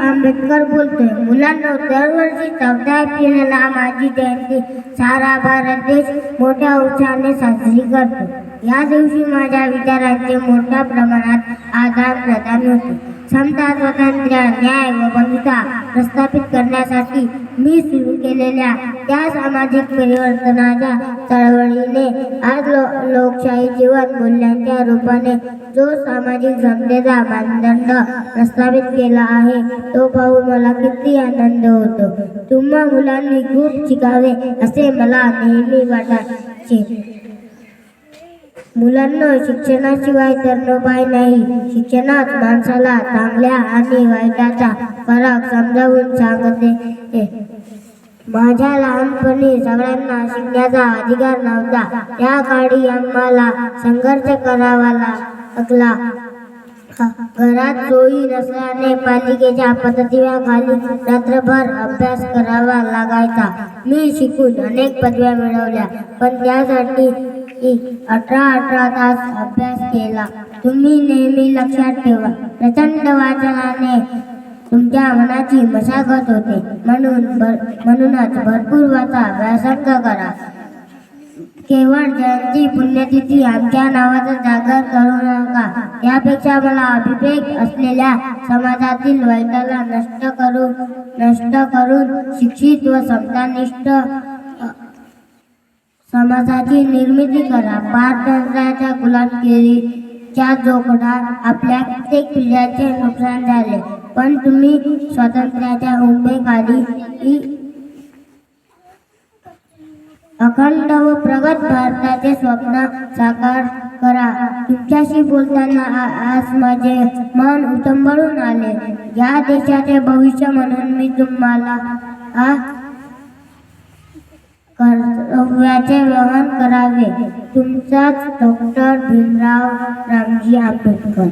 आंबेडकर बोलतोय. मुलांना, दरवर्षी 14 एप्रिलला माझी जयंती सारा भारत देश मोठ्या उत्साहाने साजरी करतो. या दिवशी माझ्या विचारांचे मोठ्या प्रमाणात आदान प्रदान होते. समता, स्वातंत्र्य, न्याय व बंधुता प्रस्थापित करण्यासाठी मी सुरू केलेल्या त्या सामाजिक परिवर्तनाच्या चळवळीने आज लोकशाही जीवन मूल्यांच्या रूपाने जो सामाजिक समतेचा मानदंड प्रस्थापित केला आहे तो पाहून मला किती आनंद होतो. तुम्हा मुलांनी खूप शिकावे असे मला नेहमी वाटायचे. मुलांना, शिक्षणाशिवाय तरणोपाय नाही. शिक्षणात माणसाला चांगल्या आणि वाईटाचा फरक समजावून सांगते. माझ्या लहानपणी सगळ्यांना शिकण्याचा अधिकार नव्हता. त्या काळी आम्हाला संघर्ष करावा लागला. घरात सोयी नसल्याने पालिकेच्या पद्धतीखाली रात्रभर अभ्यास करावा लागायचा. मी शिकून अनेक पदव्या मिळवल्या, पण त्यासाठी 18 तास अभ्यास केला. तुम्ही नेहमी लक्षात ठेवा, प्रचंड वाचनाने तुमच्या मनाची मशागत होते. म्हणूनच भरपूर वाचा, व्यासंग करा. केवळ जयंती, पुण्यतिथी आमच्या नावाचा जागर करू नका. यापेक्षा मला अभिप्रेत असलेल्या समाजातील वाईटाला नष्ट करून शिक्षित व समतानिष्ठ समाजाची निर्मिती करा. पारतंत्र्याच्या गुलामगिरीच्या जोखडात आपल्या कित्येक पिढ्यांचे नुकसान झाले, पण तुम्ही स्वातंत्र्याच्या उंबेखाली अखंड व प्रगत भारताचे स्वप्न साकार करा. तुमच्याशी बोलताना आज माझे मन उचंबळून आले. या देशाचे भविष्य म्हणून मी तुम्हाला कर्तव्याचे वहन करावे. तुमचाच डॉक्टर भीमराव रामजी आंबेडकर.